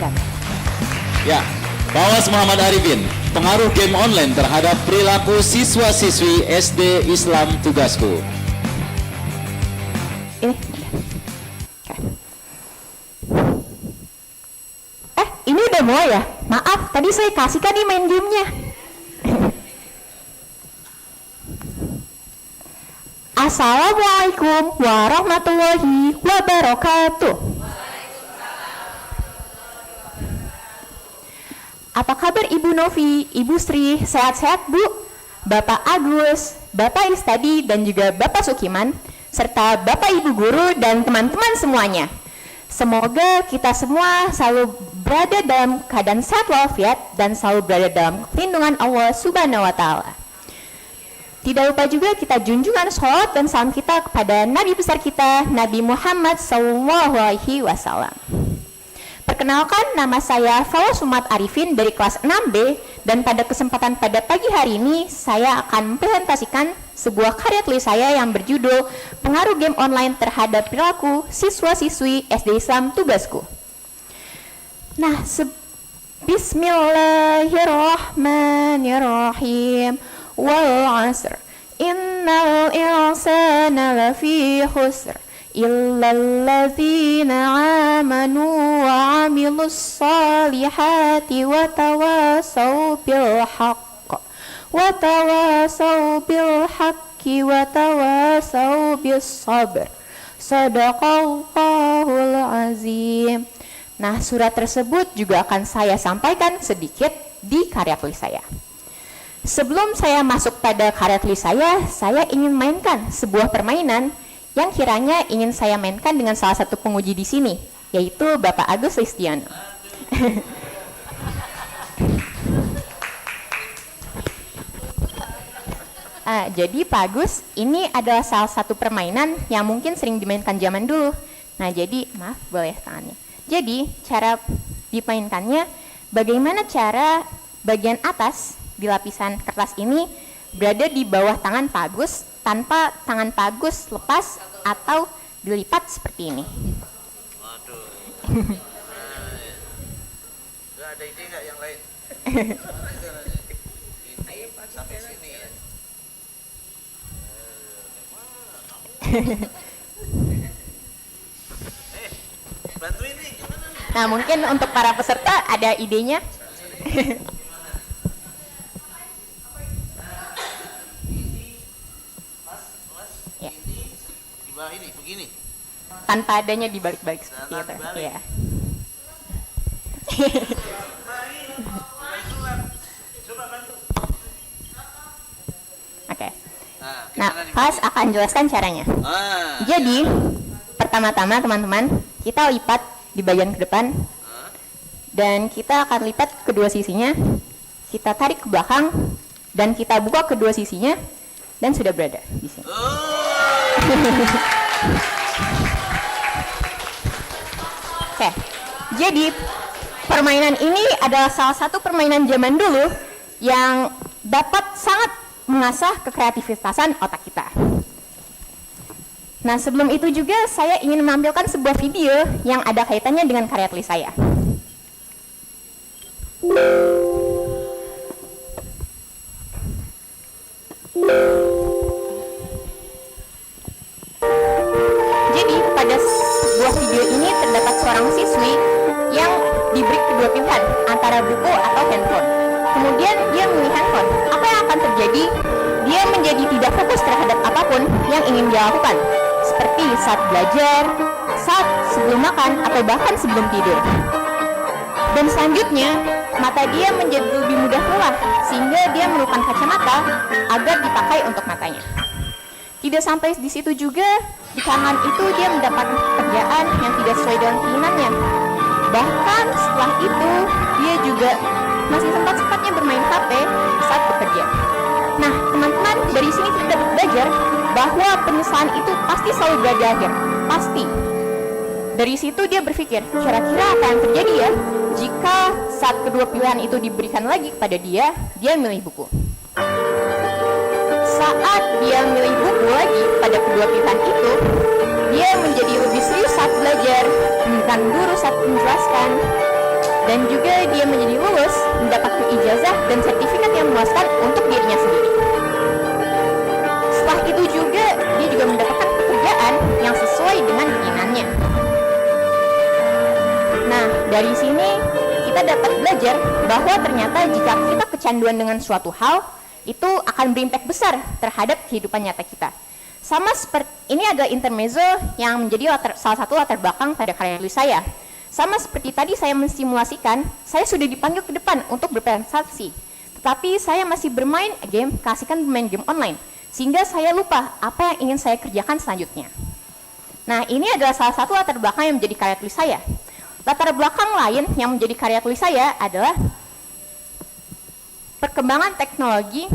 dilanjutkan. Ya, Bawas Muhammad Arifin, pengaruh game online terhadap perilaku siswa-siswi SD Islam Tugasku. Ini. Oke. Ini udah mulai ya? Maaf, tadi saya kasihkan nih main gamenya. Assalamualaikum warahmatullahi wabarakatuh. Apa kabar Ibu Novi, Ibu Sri, sehat-sehat Bu? Bapak Agus, Bapak Istadi, dan juga Bapak Sukiman, serta Bapak Ibu Guru dan teman-teman semuanya. Semoga kita semua selalu berada dalam keadaan sehat walafiat dan selalu berada dalam perlindungan Allah Subhanahu wa Ta'ala. Tidak lupa juga kita junjungan sholawat dan salam kita kepada Nabi besar kita, Nabi Muhammad SAW. Perkenalkan, nama saya Fawas Muhammad Arifin dari kelas 6B, dan pada kesempatan pada pagi hari ini saya akan mempresentasikan sebuah karya tulis saya yang berjudul Pengaruh Game Online Terhadap Perilaku Siswa-siswi SD Islam Tugasku. Nah, Bismillahirrahmanirrahim. Wal 'asr innal insana lafi khusr illal ladzina amanu wa 'amilus solihati wa tawasaw bil haqq wa tawasaw bil haqqi wa tawasaw bis sabr. Shadaqallahul azim. Nah, surat tersebut juga akan saya sampaikan sedikit di karya tulis saya. Sebelum saya masuk pada karya tulis saya ingin mainkan sebuah permainan yang kiranya ingin saya mainkan dengan salah satu penguji di sini, yaitu Bapak Agus Listiono. Jadi Pak Agus, ini adalah salah satu permainan yang mungkin sering dimainkan zaman dulu. Nah, jadi maaf, boleh tangannya. Jadi cara dimainkannya, bagaimana cara bagian atas di lapisan kertas ini berada di bawah tangan Pak Agus tanpa tangan Pak Agus lepas atau dilipat seperti ini. Waduh. Ada ide nggak yang lain? Ini sampai sini ya. Bantuin nih. Nah, mungkin untuk para peserta ada idenya. Ini begini tanpa adanya dibalik-balik seperti itu. Iya. Oke. Nah, Pas akan jelaskan caranya. Jadi, pertama-tama teman-teman, kita lipat di bagian ke depan dan kita akan lipat kedua sisinya. Kita tarik ke belakang dan kita buka kedua sisinya dan sudah berada di sini. Oke, jadi permainan ini adalah salah satu permainan zaman dulu yang dapat sangat mengasah kekreativitasan otak kita. Nah, sebelum itu juga saya ingin menampilkan sebuah video yang ada kaitannya dengan karya tulis saya. Jadi pada sebuah video ini terdapat seorang siswi yang diberi kedua pilihan antara buku atau handphone. Kemudian dia memilih handphone. Apa yang akan terjadi? Dia menjadi tidak fokus terhadap apapun yang ingin dia lakukan, seperti saat belajar, saat sebelum makan, atau bahkan sebelum tidur. Dan selanjutnya, mata dia menjadi lebih mudah lelah, sehingga dia memerlukan kacamata agar dipakai untuk matanya. Tidak sampai di situ juga, di kalangan itu dia mendapatkan pekerjaan yang tidak sesuai dengan keinginannya. Bahkan setelah itu, dia juga masih sempat-sempatnya bermain HP saat bekerja. Nah, teman-teman, dari sini kita dapat belajar bahwa penyesalan itu pasti selalu berada di akhir. Pasti. Dari situ dia berpikir, kira-kira apa yang terjadi ya jika saat kedua pilihan itu diberikan lagi kepada dia memilih buku. Saat dia memilih buku lagi pada kedua pilihan itu, dia menjadi lebih serius saat belajar, mendengarkan guru saat menjelaskan, dan juga dia menjadi lulus, mendapatkan ijazah dan sertifikat yang memuaskan untuk dirinya sendiri. Setelah itu juga dia juga mendapatkan pekerjaan yang sesuai dengan keinginannya. Nah, dari sini kita dapat belajar bahwa ternyata jika kita kecanduan dengan suatu hal, itu akan berimpact besar terhadap kehidupan nyata kita. Sama seperti ini adalah intermezzo yang menjadi salah satu latar belakang pada karya tulis saya. Sama seperti tadi saya mensimulasikan, saya sudah dipanggil ke depan untuk berpresentasi. Tetapi saya masih bermain game, keasikan bermain game online, sehingga saya lupa apa yang ingin saya kerjakan selanjutnya. Nah, ini adalah salah satu latar belakang yang menjadi karya tulis saya. Latar belakang lain yang menjadi karya tulis saya adalah perkembangan teknologi.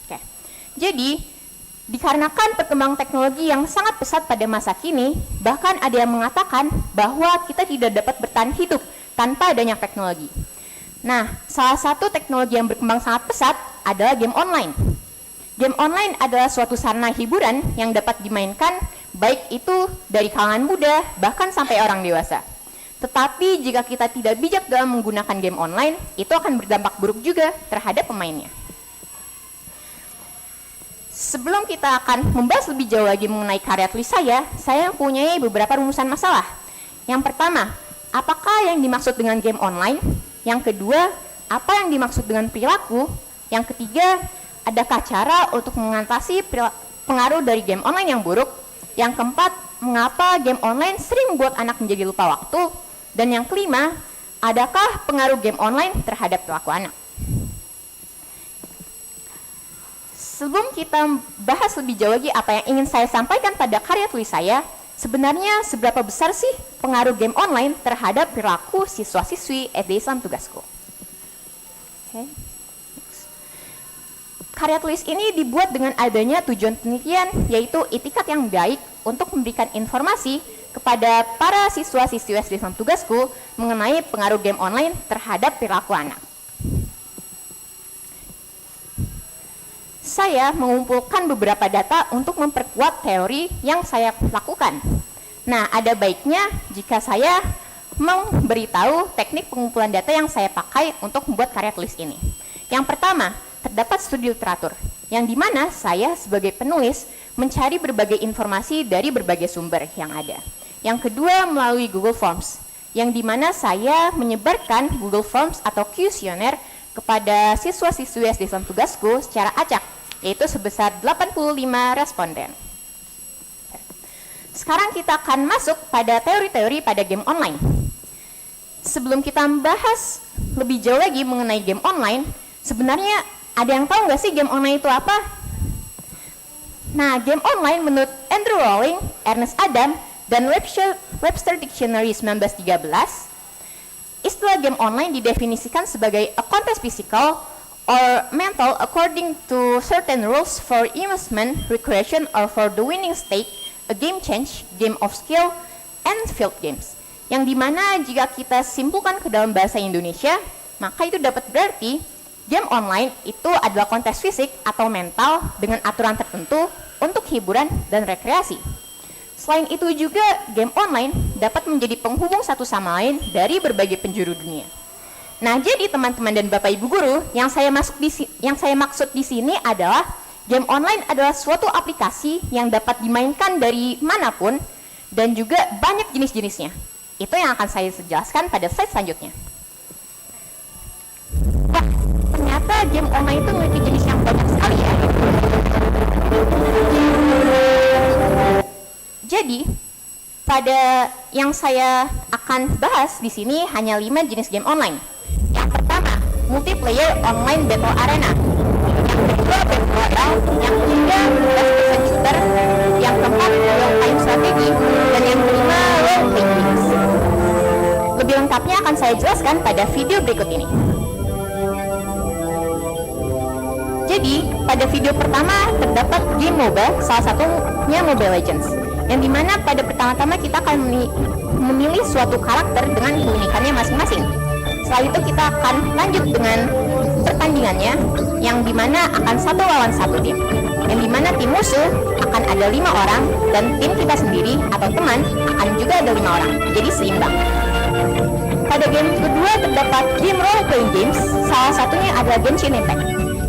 Oke. Jadi, dikarenakan perkembangan teknologi yang sangat pesat pada masa kini, bahkan ada yang mengatakan bahwa kita tidak dapat bertahan hidup tanpa adanya teknologi. Nah, salah satu teknologi yang berkembang sangat pesat adalah game online. Game online adalah suatu sarana hiburan yang dapat dimainkan baik itu dari kalangan muda bahkan sampai orang dewasa. Tetapi jika kita tidak bijak dalam menggunakan game online, itu akan berdampak buruk juga terhadap pemainnya. Sebelum kita akan membahas lebih jauh lagi mengenai karya tulis saya mempunyai beberapa rumusan masalah. Yang pertama, apakah yang dimaksud dengan game online? Yang kedua, apa yang dimaksud dengan perilaku? Yang ketiga, adakah cara untuk mengatasi pengaruh dari game online yang buruk? Yang keempat, mengapa game online sering membuat anak menjadi lupa waktu? Dan yang kelima, adakah pengaruh game online terhadap perilaku anak? Sebelum kita bahas lebih jauh lagi apa yang ingin saya sampaikan pada karya tulis saya, sebenarnya seberapa besar sih pengaruh game online terhadap perilaku siswa-siswi SD Islam Tugasku? Okay. Karya tulis ini dibuat dengan adanya tujuan penelitian, yaitu itikat yang baik untuk memberikan informasi kepada para siswa-siswi SD Islam Tugasku mengenai pengaruh game online terhadap perilaku anak. Saya mengumpulkan beberapa data untuk memperkuat teori yang saya lakukan. Nah, ada baiknya jika saya memberitahu teknik pengumpulan data yang saya pakai untuk membuat karya tulis ini. Yang pertama, terdapat studi literatur, yang dimana saya sebagai penulis mencari berbagai informasi dari berbagai sumber yang ada. Yang kedua, melalui Google Forms, yang dimana saya menyebarkan Google Forms atau kuesioner kepada siswa-siswi SD Islam Tugasku secara acak, yaitu sebesar 85 responden. Sekarang kita akan masuk pada teori-teori pada game online. Sebelum kita membahas lebih jauh lagi mengenai game online, sebenarnya ada yang tahu nggak sih game online itu apa? Nah, game online menurut Andrew Rowling, Ernest Adam, dan Webster Dictionary 1913, istilah game online didefinisikan sebagai a contest physical or mental according to certain rules for amusement, recreation, or for the winning stake, a game change, game of skill, and field games. Yang dimana jika kita simpulkan ke dalam bahasa Indonesia, maka itu dapat berarti game online itu adalah kontes fisik atau mental dengan aturan tertentu untuk hiburan dan rekreasi. Selain itu juga, game online dapat menjadi penghubung satu sama lain dari berbagai penjuru dunia. Nah, jadi teman-teman dan Bapak Ibu guru, yang saya maksud di sini adalah game online adalah suatu aplikasi yang dapat dimainkan dari manapun dan juga banyak jenis-jenisnya. Itu yang akan saya jelaskan pada slide selanjutnya. Wah, ternyata game online itu memiliki jenis yang banyak sekali ya. Jadi, pada yang saya akan bahas di sini hanya 5 jenis game online. Yang pertama, multiplayer online battle arena. Yang kedua, battle royale. Yang ketiga, first-person shooter. Yang keempat, real-time strategy. Dan yang kelima, role-playing games. Lebih lengkapnya akan saya jelaskan pada video berikut ini. Jadi, pada video pertama terdapat game MOBA, salah satunya Mobile Legends, yang dimana pada pertama-tama kita akan memilih suatu karakter dengan keunikannya masing-masing. Setelah itu kita akan lanjut dengan pertandingannya, yang dimana akan 1 lawan 1 tim. yang dimana tim musuh akan ada 5 orang dan tim kita sendiri atau teman akan juga ada 5 orang, jadi seimbang. Pada game kedua terdapat game role playing games, salah satunya adalah Genshin Impact,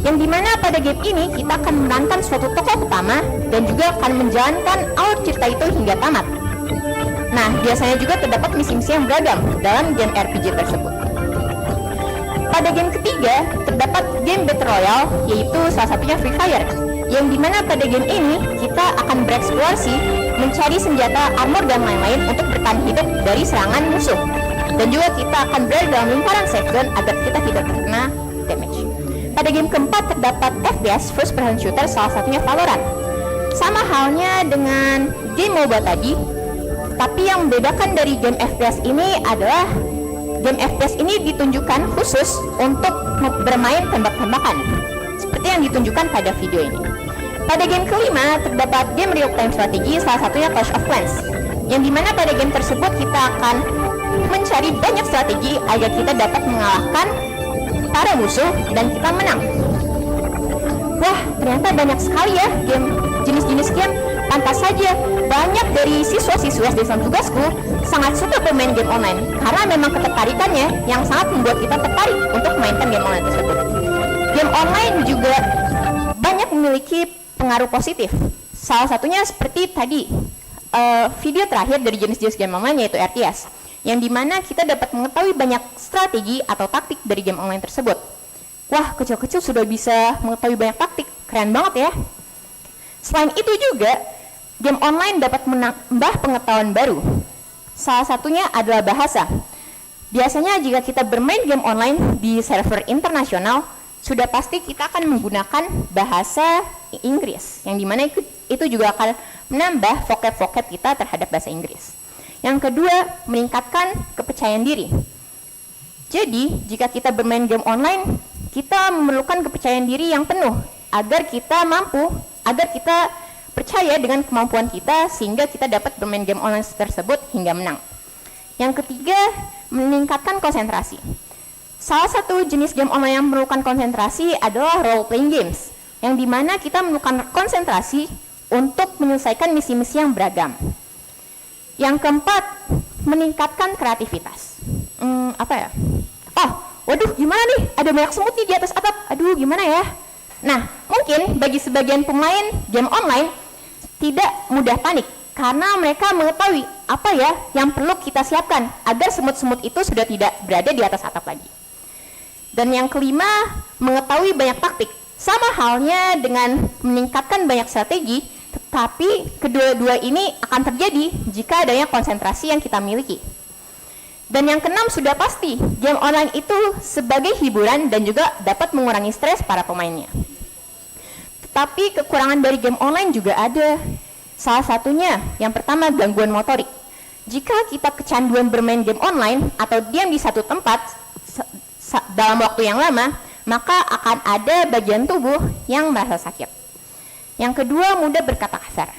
yang dimana pada game ini kita akan memerankan suatu tokoh utama dan juga akan menjalankan alur cerita itu hingga tamat. Nah, biasanya juga terdapat misi-misi yang beragam dalam game RPG tersebut. Pada game ketiga terdapat game Battle Royale, yaitu salah satunya Free Fire, yang dimana pada game ini kita akan bereksplorasi, mencari senjata, armor, dan lain-lain untuk bertahan hidup dari serangan musuh. Dan juga kita akan berada dalam lingkaran safe zone agar kita tidak terkena damage. Pada game keempat terdapat FPS, first person shooter, salah satunya Valorant. Sama halnya dengan game MOBA tadi, tapi yang membedakan dari game FPS ini adalah game FPS ini ditunjukkan khusus untuk bermain tembak-tembakan, seperti yang ditunjukkan pada video ini. Pada game kelima terdapat game real-time strategi, salah satunya Clash of Clans, yang dimana pada game tersebut kita akan mencari banyak strategi agar kita dapat mengalahkan para musuh dan kita menang. Wah, ternyata banyak sekali ya jenis-jenis game. Pantas saja banyak dari siswa-siswa SD Islam Tugasku sangat suka bermain game online karena memang ketertarikannya yang sangat membuat kita tertarik untuk memainkan game online tersebut. Game online juga banyak memiliki pengaruh positif. Salah satunya seperti tadi video terakhir dari jenis-jenis game online, yaitu RTS, yang dimana kita dapat mengetahui banyak strategi atau taktik dari game online tersebut. Wah, kecil-kecil sudah bisa mengetahui banyak taktik, keren banget ya. Selain itu juga, game online dapat menambah pengetahuan baru. Salah satunya adalah bahasa. Biasanya jika kita bermain game online di server internasional, sudah pasti kita akan menggunakan bahasa Inggris, yang dimana itu juga akan menambah vocab kita terhadap bahasa Inggris. Yang kedua, meningkatkan kepercayaan diri. Jadi, jika kita bermain game online, kita memerlukan kepercayaan diri yang penuh agar kita percaya dengan kemampuan kita sehingga kita dapat bermain game online tersebut hingga menang. Yang ketiga, meningkatkan konsentrasi. Salah satu jenis game online yang memerlukan konsentrasi adalah role playing games, yang dimana kita memerlukan konsentrasi untuk menyelesaikan misi-misi yang beragam. Yang keempat, meningkatkan kreativitas. Waduh, gimana nih? Ada banyak semut nih di atas atap. Aduh, gimana ya? Nah, mungkin bagi sebagian pemain game online tidak mudah panik karena mereka mengetahui apa ya yang perlu kita siapkan agar semut-semut itu sudah tidak berada di atas atap lagi. Dan yang kelima, mengetahui banyak taktik. Sama halnya dengan meningkatkan banyak strategi, tetapi kedua-dua ini akan terjadi jika adanya konsentrasi yang kita miliki. Dan yang keenam, sudah pasti game online itu sebagai hiburan dan juga dapat mengurangi stres para pemainnya. Tetapi kekurangan dari game online juga ada. Salah satunya, yang pertama, gangguan motorik. Jika kita kecanduan bermain game online atau diam di satu tempat dalam waktu yang lama, maka akan ada bagian tubuh yang merasa sakit. Yang kedua, mudah berkata kasar.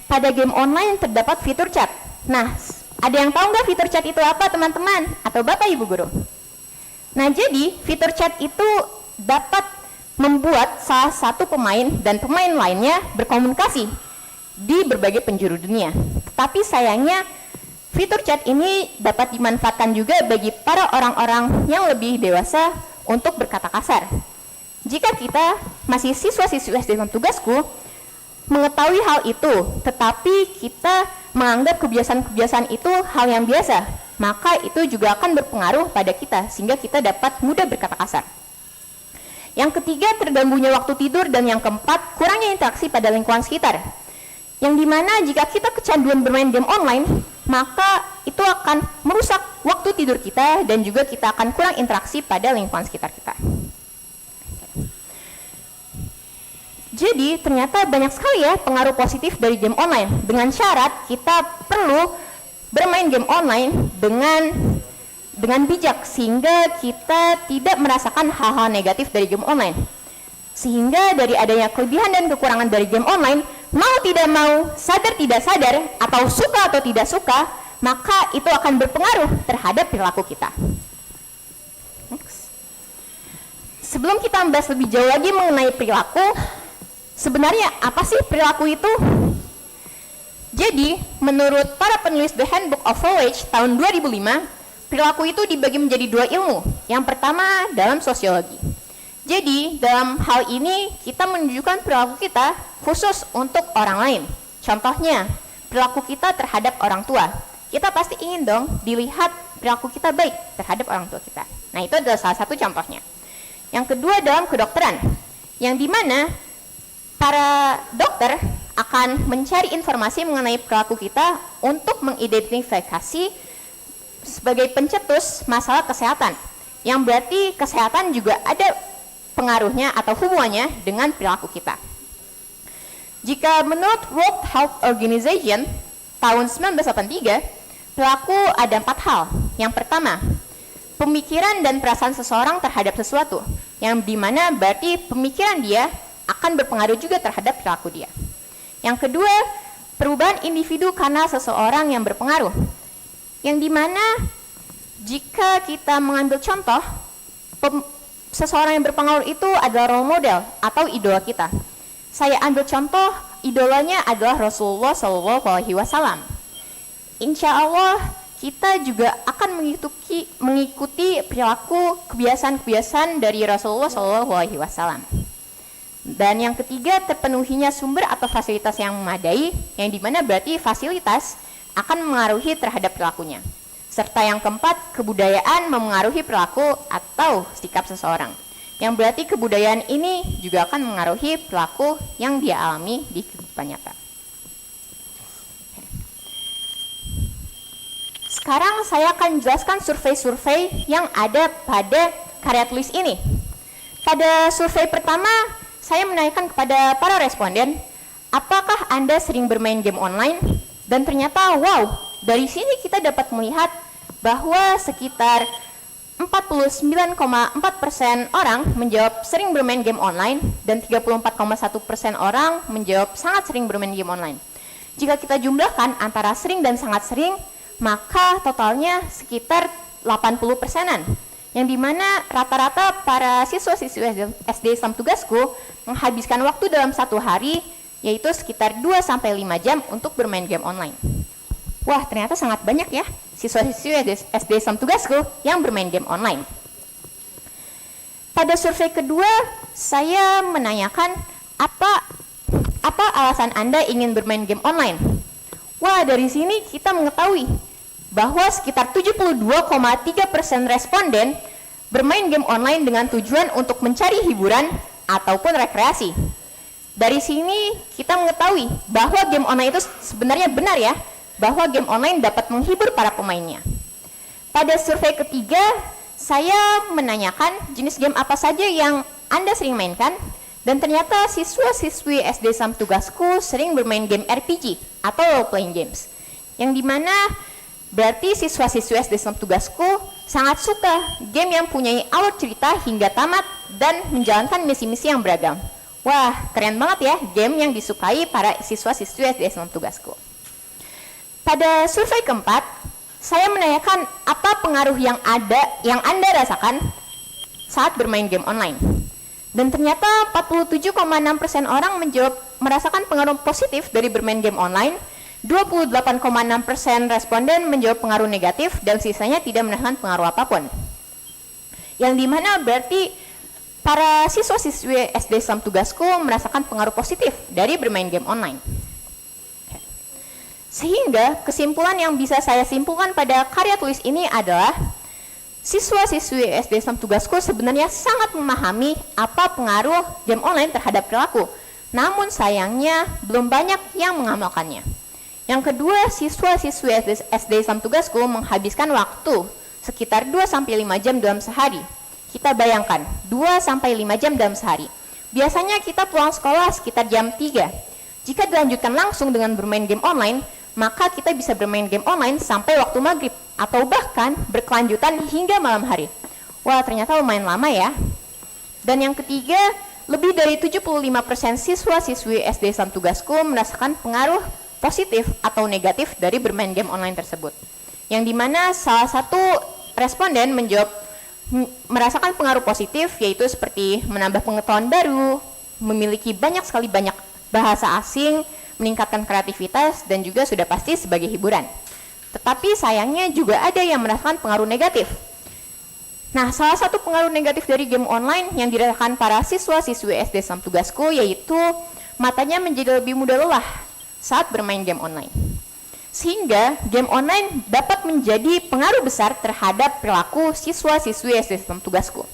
Pada game online terdapat fitur chat. Nah, ada yang tahu nggak fitur chat itu apa, teman-teman? Atau Bapak Ibu Guru? Nah, jadi fitur chat itu dapat membuat salah satu pemain dan pemain lainnya berkomunikasi di berbagai penjuru dunia. Tetapi sayangnya, fitur chat ini dapat dimanfaatkan juga bagi para orang-orang yang lebih dewasa untuk berkata kasar. Jika kita masih siswa-siswi SD Tugasku mengetahui hal itu, tetapi kita menganggap kebiasaan-kebiasaan itu hal yang biasa, maka itu juga akan berpengaruh pada kita sehingga kita dapat mudah berkata kasar. Yang ketiga, terganggunya waktu tidur, dan yang keempat, kurangnya interaksi pada lingkungan sekitar. Yang dimana jika kita kecanduan bermain game online, maka itu akan merusak waktu tidur kita dan juga kita akan kurang interaksi pada lingkungan sekitar kita. Jadi ternyata banyak sekali ya pengaruh positif dari game online, dengan syarat kita perlu bermain game online dengan bijak sehingga kita tidak merasakan hal-hal negatif dari game online. Sehingga dari adanya kelebihan dan kekurangan dari game online, mau tidak mau, sadar tidak sadar, atau suka atau tidak suka, maka itu akan berpengaruh terhadap perilaku kita. Next. Sebelum kita membahas lebih jauh lagi mengenai perilaku, Sebenarnya apa sih perilaku itu? Jadi, menurut para penulis The Handbook of Knowledge tahun 2005, perilaku itu dibagi menjadi dua ilmu. Yang pertama dalam sosiologi. Jadi, dalam hal ini kita menunjukkan perilaku kita khusus untuk orang lain. Contohnya, perilaku kita terhadap orang tua. Kita pasti ingin dong dilihat perilaku kita baik terhadap orang tua kita. Nah, itu adalah salah satu contohnya. Yang kedua dalam kedokteran, yang dimana para dokter akan mencari informasi mengenai perilaku kita untuk mengidentifikasi sebagai pencetus masalah kesehatan, yang berarti kesehatan juga ada pengaruhnya atau hubungannya dengan perilaku kita. Jika menurut World Health Organization tahun 1983, perilaku ada 4 hal. Yang pertama, pemikiran dan perasaan seseorang terhadap sesuatu, yang dimana berarti pemikiran dia akan berpengaruh juga terhadap perilaku dia. Yang kedua, perubahan individu karena seseorang yang berpengaruh, yang dimana jika kita mengambil contoh, seseorang yang berpengaruh itu adalah role model atau idola kita. Saya ambil contoh, idolanya adalah Rasulullah SAW. Insya Allah kita juga akan mengikuti perilaku kebiasaan-kebiasaan dari Rasulullah SAW. Dan yang ketiga, terpenuhinya sumber atau fasilitas yang memadai, yang dimana berarti fasilitas akan mengaruhi terhadap perilakunya. Serta yang keempat, kebudayaan memengaruhi perilaku atau sikap seseorang, yang berarti kebudayaan ini juga akan mengaruhi perilaku yang dia alami di kehidupan nyata. Sekarang saya akan jelaskan survei-survei yang ada pada karya tulis ini. Pada survei pertama, saya menanyakan kepada para responden, apakah Anda sering bermain game online? Dan ternyata, wow, dari sini kita dapat melihat bahwa sekitar 49,4% orang menjawab sering bermain game online dan 34,1% orang menjawab sangat sering bermain game online. Jika kita jumlahkan antara sering dan sangat sering, maka totalnya sekitar 80%-an. Yang dimana rata-rata para siswa-siswi SD Islam Tugasku menghabiskan waktu dalam satu hari yaitu sekitar 2-5 jam untuk bermain game online. Wah, ternyata sangat banyak ya siswa-siswi SD Islam Tugasku yang bermain game online. Pada survei kedua, saya menanyakan apa alasan Anda ingin bermain game online? Wah, dari sini kita mengetahui bahwa sekitar 72,3% responden bermain game online dengan tujuan untuk mencari hiburan ataupun rekreasi. Dari sini kita mengetahui bahwa game online itu sebenarnya benar ya, bahwa game online dapat menghibur para pemainnya. Pada survei ketiga, saya menanyakan jenis game apa saja yang Anda sering mainkan, dan ternyata siswa-siswi SD Islam Tugasku sering bermain game RPG atau role playing games, yang dimana berarti siswa-siswi SD Islam Tugasku sangat suka game yang punya alur cerita hingga tamat dan menjalankan misi-misi yang beragam. Wah, keren banget ya game yang disukai para siswa-siswi SD Islam Tugasku. Pada survei keempat, saya menanyakan apa pengaruh yang Anda rasakan saat bermain game online. Dan ternyata 47,6% orang merasakan pengaruh positif dari bermain game online, 28,6% responden menjawab pengaruh negatif, dan sisanya tidak merasakan pengaruh apapun. Yang dimana berarti para siswa-siswi SD Islam Tugasku merasakan pengaruh positif dari bermain game online. Sehingga kesimpulan yang bisa saya simpulkan pada karya tulis ini adalah siswa-siswi SD Islam Tugasku sebenarnya sangat memahami apa pengaruh game online terhadap perilaku, namun sayangnya belum banyak yang mengamalkannya. Yang kedua, siswa-siswi SD Islam Tugasku menghabiskan waktu sekitar 2-5 jam dalam sehari. Kita bayangkan, 2-5 jam dalam sehari. Biasanya kita pulang sekolah sekitar jam 3. Jika dilanjutkan langsung dengan bermain game online, maka kita bisa bermain game online sampai waktu maghrib, atau bahkan berkelanjutan hingga malam hari. Wah, ternyata lumayan lama ya. Dan yang ketiga, lebih dari 75% siswa-siswi SD Islam Tugasku merasakan pengaruh positif atau negatif dari bermain game online tersebut. Yang dimana salah satu responden merasakan pengaruh positif, yaitu seperti menambah pengetahuan baru, memiliki banyak bahasa asing, meningkatkan kreativitas, dan juga sudah pasti sebagai hiburan. Tetapi sayangnya juga ada yang merasakan pengaruh negatif. Nah, salah satu pengaruh negatif dari game online yang dirasakan para siswa-siswi SD Islam Tugasku yaitu matanya menjadi lebih mudah lelah saat bermain game online. Sehingga game online dapat menjadi pengaruh besar terhadap perilaku siswa-siswi SD Islam Tugasku.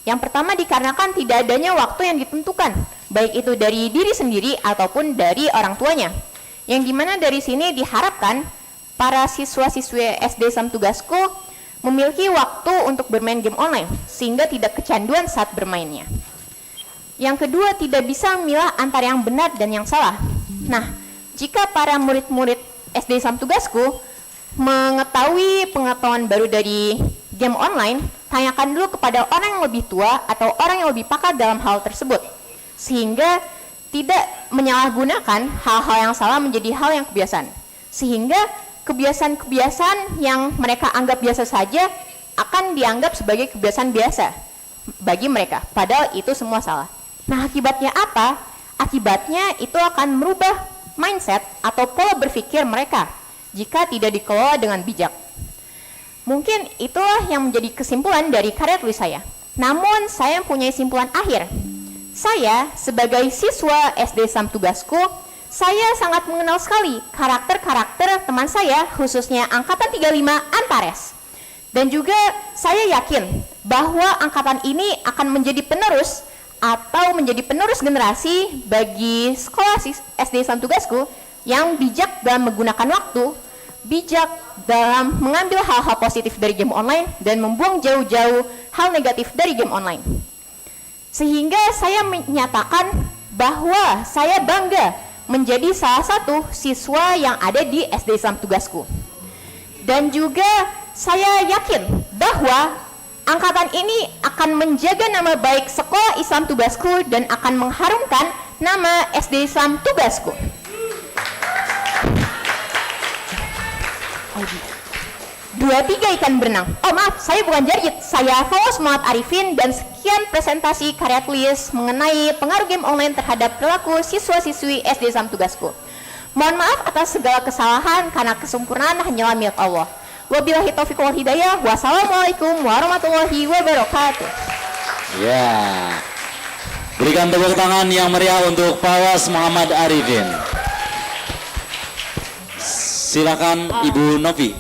Yang pertama dikarenakan tidak adanya waktu yang ditentukan, baik itu dari diri sendiri ataupun dari orang tuanya. Yang dimana dari sini diharapkan para siswa-siswi SD Islam Tugasku memiliki waktu untuk bermain game online, sehingga tidak kecanduan saat bermainnya. Yang kedua, tidak bisa memilah antara yang benar dan yang salah. Nah, jika para murid-murid SD Islam Tugasku mengetahui pengetahuan baru dari game online, tanyakan dulu kepada orang yang lebih tua atau orang yang lebih pakar dalam hal tersebut, sehingga tidak menyalahgunakan hal-hal yang salah menjadi hal yang kebiasaan, sehingga kebiasaan-kebiasaan yang mereka anggap biasa saja akan dianggap sebagai kebiasaan biasa bagi mereka, padahal itu semua salah. Nah, akibatnya apa? Akibatnya itu akan merubah mindset atau pola berpikir mereka jika tidak dikelola dengan bijak. Mungkin itulah yang menjadi kesimpulan dari karya tulis saya. Namun saya punya simpulan akhir. Saya sebagai siswa SD Islam Tugasku, saya sangat mengenal sekali karakter-karakter teman saya, khususnya Angkatan 35 Antares. Dan juga saya yakin bahwa angkatan ini akan menjadi penerus atau menjadi penerus generasi bagi sekolah SD Islam Tugasku yang bijak dalam menggunakan waktu, bijak dalam mengambil hal-hal positif dari game online dan membuang jauh-jauh hal negatif dari game online. Sehingga saya menyatakan bahwa saya bangga menjadi salah satu siswa yang ada di SD Islam Tugasku. Dan juga saya yakin bahwa angkatan ini akan menjaga nama baik sekolah Islam Tugasku dan akan mengharumkan nama SD Islam Tugasku. 23 ikan berenang. Oh maaf, saya bukan Jarjit, saya Fawas Muhammad Arifin, dan sekian presentasi karya tulis mengenai pengaruh game online terhadap perilaku siswa-siswi SD Islam Tugasku. Mohon maaf atas segala kesalahan karena kesempurnaan hanyalah milik Allah. Wabillahi taufiq wal hidayah. Wassalamualaikum warahmatullahi wabarakatuh. Ya, berikan tepuk tangan yang meriah untuk Fawas Muhammad Arifin. Silakan Ibu Novi.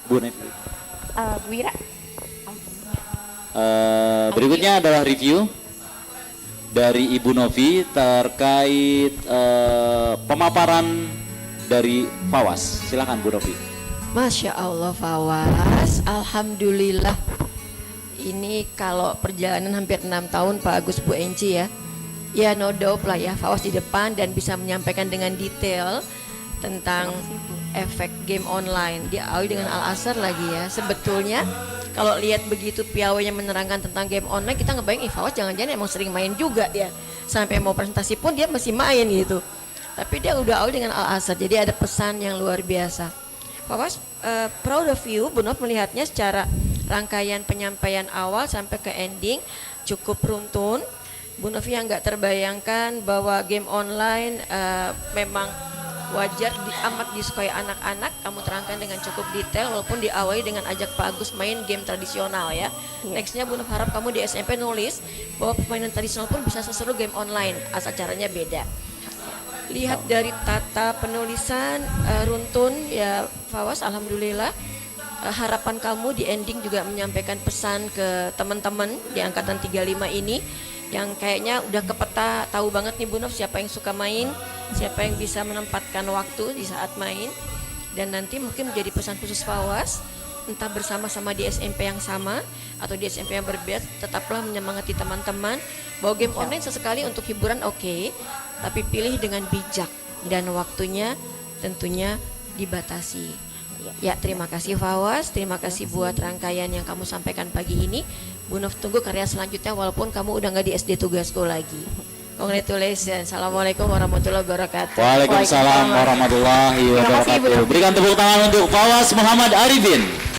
Bu Novi. Bu Ira. Berikutnya adalah review dari Ibu Novi terkait pemaparan dari Fawas. Silakan Bu Novi. Masya Allah Fawas, alhamdulillah. Ini kalau perjalanan hampir 6 tahun Pak Agus, Bu Enci ya. Ya no doubt lah ya, Fawas di depan dan bisa menyampaikan dengan detail tentang efek game online. Diawali dengan Al-Asr lagi ya. Sebetulnya kalau lihat begitu piawainya menerangkan tentang game online, kita ngebayang Fawas jangan-jangan emang sering main juga ya. Sampai mau presentasi pun dia masih main gitu. Tapi dia udah awal dengan Al-Asr, jadi ada pesan yang luar biasa. Fawas, proud of you, Bu Nov melihatnya secara rangkaian penyampaian awal sampai ke ending cukup runtun. Bu Nov yang nggak terbayangkan bahwa game online memang wajar amat disukai anak-anak. Kamu terangkan dengan cukup detail walaupun diawali dengan ajak Pak Agus main game tradisional ya. Nextnya Bu Nov harap kamu di SMP nulis bahwa permainan tradisional pun bisa seseru game online asal caranya beda. Lihat dari tata penulisan runtun ya Fawas, alhamdulillah. Harapan kamu di ending juga menyampaikan pesan ke teman-teman di angkatan 35 ini yang kayaknya udah kepeta, tahu banget nih Bu Nov siapa yang suka main, siapa yang bisa menempatkan waktu di saat main. Dan nanti mungkin menjadi pesan khusus Fawas, entah bersama-sama di SMP yang sama atau di SMP yang berbeda, tetaplah menyemangati teman-teman bahwa game online sesekali untuk hiburan oke, tapi pilih dengan bijak dan waktunya tentunya dibatasi. Ya, terima kasih Fawas, terima kasih buat rangkaian yang kamu sampaikan pagi ini. Bu Nov tunggu karya selanjutnya walaupun kamu udah nggak di SD Tugasku lagi. Congratulations. Assalamualaikum warahmatullahi wabarakatuh. Waalaikumsalam warahmatullahi wabarakatuh. Berikan tepuk tangan untuk Fawas Muhammad Arifin.